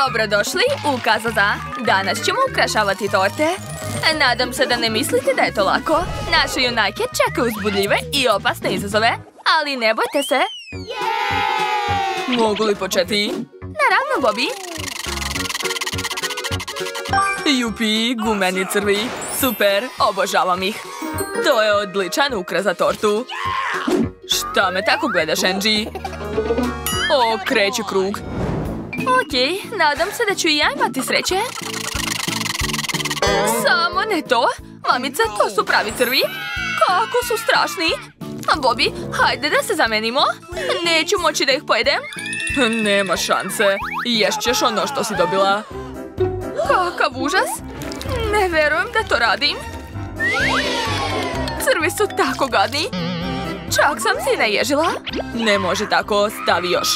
Dobrodošli u Kazaza. Danas ćemo ukrašavati torte. Nadam se da ne mislite da je to lako. Naše junake čekaju uzbudljive i opasne izazove, ali ne bojte se. Mogu li početi? Naravno, Bobby. Jupi, gumeni crvi. Super, obožavam ih. To je odličan ukras za tortu. Šta me tako gledaš, Angie? O, kreće krug. Okej, nadam se da ću i ja imati sreće. Samo ne to. Mamice, to su pravi crvi. Kako su strašni. Bobby, hajde da se zamenimo. Neću moći da ih pojedem. Nema šanse. Ješćeš ono što si dobila. Kakav užas. Ne verujem da to radim. Crvi su tako gadni. Čak sam si naježila. Ne može tako, stavi još.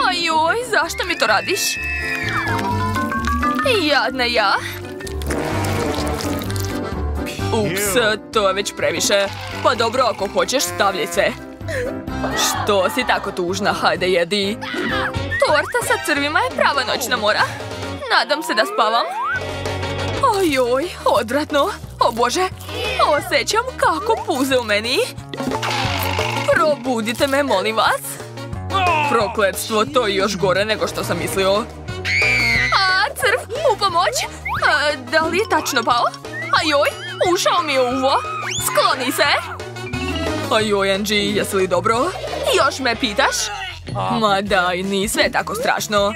Ajoj, zašto mi to radiš? Jadna ja. Ups, to je već previše. Pa dobro, ako hoćeš, stavljaj se. Što si tako tužna, hajde jedi. Torta sa crvima je prava noćna mora. Nadam se da spavam. Ajoj, odvratno. O Bože, osjećam kako puze u meni. Probudite me, molim vas. Prokletstvo, to je još gore nego što sam mislio. A, crv, u pomoć. Da li je tačno pao? Ajoj, ušao mi je u uvo. Skloni se. Ajoj, Angie, jesi li dobro? Još me pitaš? Ma daj, nije sve tako strašno.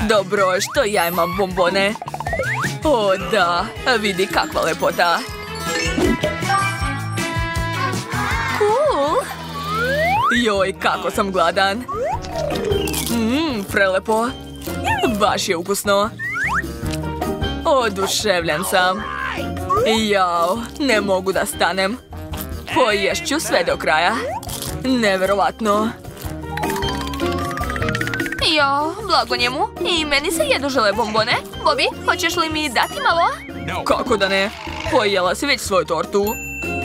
Dobro, što ja imam bombone. O da, vidi kakva lepota. Cool. Joj, kako sam gladan. Prelepo. Baš je ukusno. Oduševljen sam. Jao, ne mogu da stanem. Poješću sve do kraja. Neverovatno. Jao, blago njemu. I meni se jedu žele bombone. Bobby, hoćeš li mi dati malo? Kako da ne? Pojela si već svoju tortu.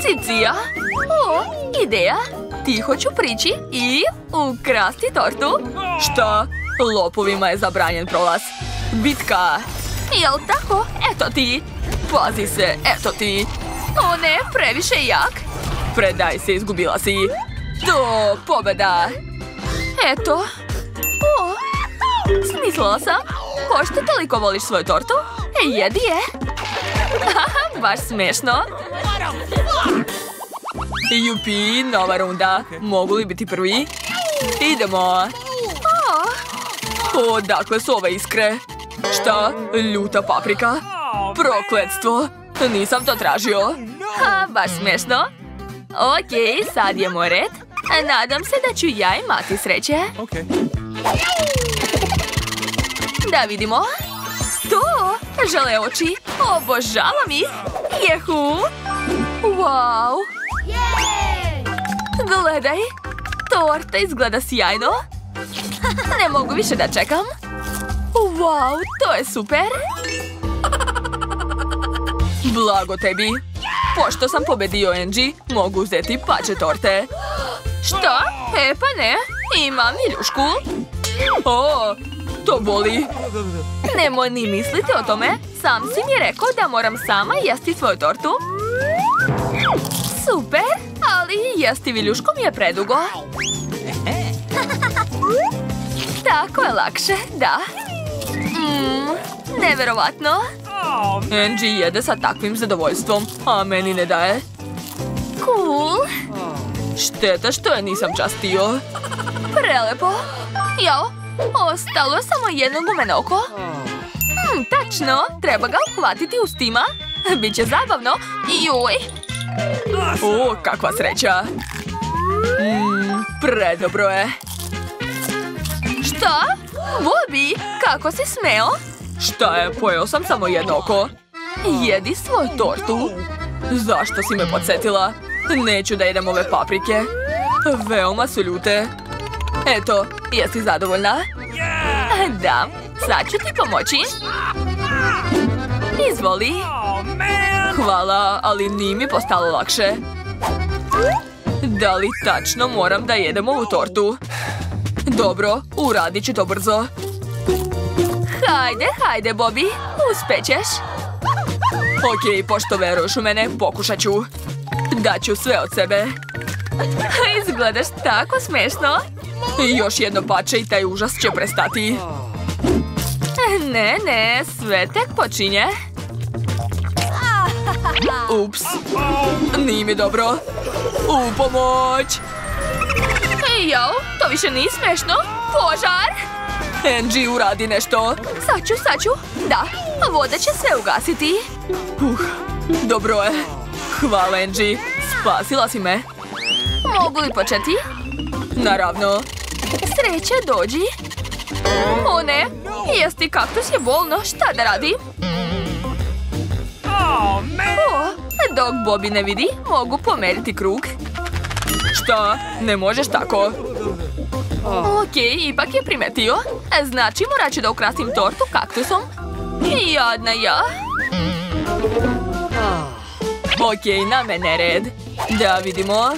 Cicija. O, ideja. Tiho ću prići i ukrasti tortu. Šta? Lopovima je zabranjen prolaz. Bitka. Jel tako? Eto ti. Pazi se, eto ti. O ne, previše jak. Predaj se, izgubila si. To, pobjeda. Eto. O, smislila sam. Pošto toliko voliš svoju tortu? Jedi je. Baš smešno. Jupi, nova runda. Mogu li biti prvi? Idemo. Odakle su ove iskre? Šta? Ljuta paprika? Prokletstvo. Nisam to tražio. Baš smešno. Okej, sad je moj red. Nadam se da ću ja imati sreće. Da vidimo. To, žele oči. Obožavam ih. Jehu. Wow. Gledaj. Torta izgleda sjajno. Ne mogu više da čekam. Wow, to je super. Blago tebi. Pošto sam pobedio Angie, mogu uzeti pače torte. Šta? Pa ne. Imam viljušku. O, to boli. Nemoj ni misliti o tome. Sam si mi rekao da moram sama jesti svoju tortu. Super, ali jesti viljuškom je predugo. Tako je lakše, da. Neverovatno. Angie jede sa takvim zadovoljstvom, a meni ne daje. Cool. Šteta što je nisam častio. Prelepo. Jao, ostalo je samo jedno gumeno oko. Tačno, treba ga uhvatiti ustima. Biće zabavno. Joj. O, kakva sreća. Predobro je. Šta? Bobby, kako si smeo? Šta je, pojeo sam samo jedno oko. Jedi svoju tortu. Zašto si me podsjetila? Neću da jedem ove paprike. Veoma su ljute. Eto, jesi zadovoljna? Da, sad ću ti pomoći. Izvoli. Hvala, ali nije mi postalo lakše. Da li tačno moram da jedem ovu tortu? Dobro, uradit ću to brzo. Hajde, Bobby. Uspećeš. Okej, pošto veruješ u mene, pokušat ću. Daću sve od sebe. Izgledaš tako smešno. Još jedno pače i taj užas će prestati. Ne, sve tek počinje. Ups. Nije mi dobro. U pomoć. Jao, to više nije smešno. Požar. Angie, uradi nešto. Sad ću. Da, voda će sve ugasiti. Dobro je. Hvala, Angie. Spasila si me. Mogu li početi? Naravno. Sreće, dođi. O ne, jesti kaktus je bolno. Šta da radi? Dok Bobby ne vidi, mogu pomeriti krug. Šta? Ne možeš tako. Okej, ipak je primetio. Znači morat ću da ukrasim tortu kaktusom. Jadna ja. Okej, na mene red. Da vidimo.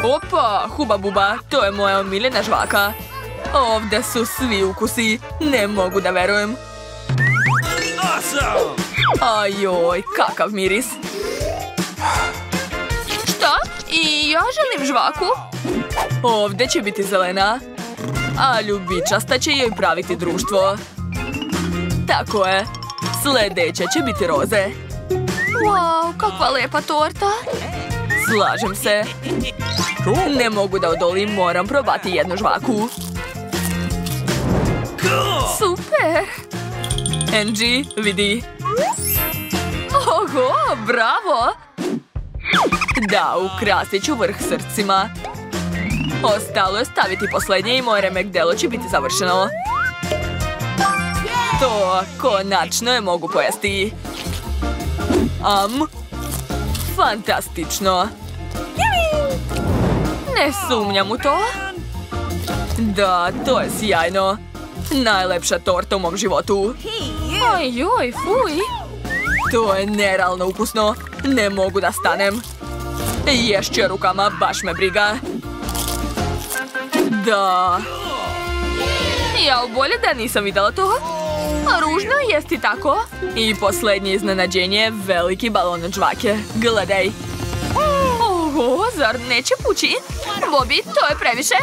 Opa, huba buba, to je moja omiljena žvaka. Ovdje su svi ukusi. Ne mogu da verujem. Ajoj, kakav miris. Šta? I ja želim žvaku. Ovdje će biti zelena. A ljubičasta će joj praviti društvo. Tako je. Sljedeće će biti roze. Wow, kakva lepa torta. Slažem se. Ne mogu da odolim, moram probati jednu žvaku. Super. Angie, vidi. Oho, bravo. Da, ukrasit ću vrh srcima. Ostalo je staviti posljednje i moje remek delo će biti završeno. To konačno je mogu pojesti. Fantastično. Ne sumnjam u to. Da, to je sjajno. Najlepša torta u mom životu. Ojoj, fuj. To je nerealno ukusno. Ne mogu da stanem. Ješću rukama, baš me briga. Da. Ja, bolje da nisam vidjela to. Ružno jesti tako. I posljednje iznenađenje, veliki balon od žvake. Gledaj. Oho, zar neće pući? Bobby, to je previše.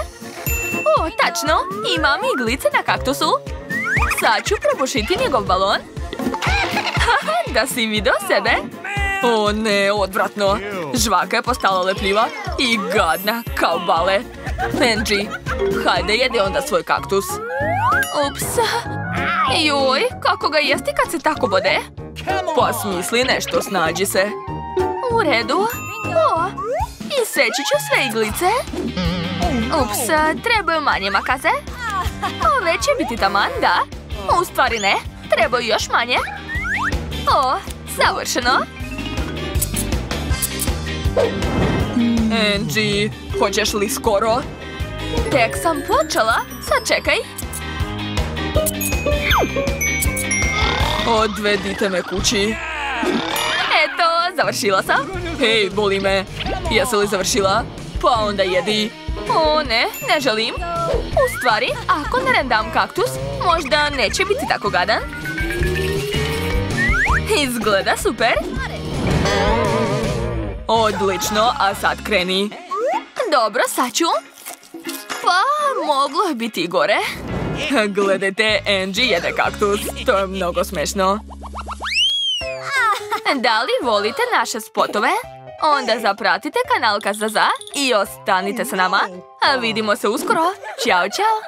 O, tačno. Imam iglice na kaktusu. Sad ću prepušiti njegov balon. Da si vidio sebe? O ne, odvratno. Žvaka je postala lepljiva i gadna kao bale. Angie, hajde jedi onda svoj kaktus. Ups. Joj, kako ga jesti kad se tako bode? Pa smisli nešto, snađi se. U redu. O, iseći ću sve iglice. Ups, trebaju manje makaze. Ove će biti taman, da. U stvari ne, trebaju još manje. O, savršeno. Angie, hoćeš li skoro? Tek sam počela, sad čekaj. Odvedite me kući. Eto, završila sam. Hej, boli me. Jesi li završila? Pa onda jedi. O ne, ne želim. U stvari, ako ne rendam kaktus, možda neće biti tako gadan. Izgleda super. Odlično, a sad kreni. Dobro, sad ću. Pa, moglo je biti i gore. Gledajte, Angie jede kaktus. To je mnogo smešno. Da li volite naše spotove? Onda zapratite kanal Kazaza i ostanite sa nama. A vidimo se uskoro. Ćao, ćao.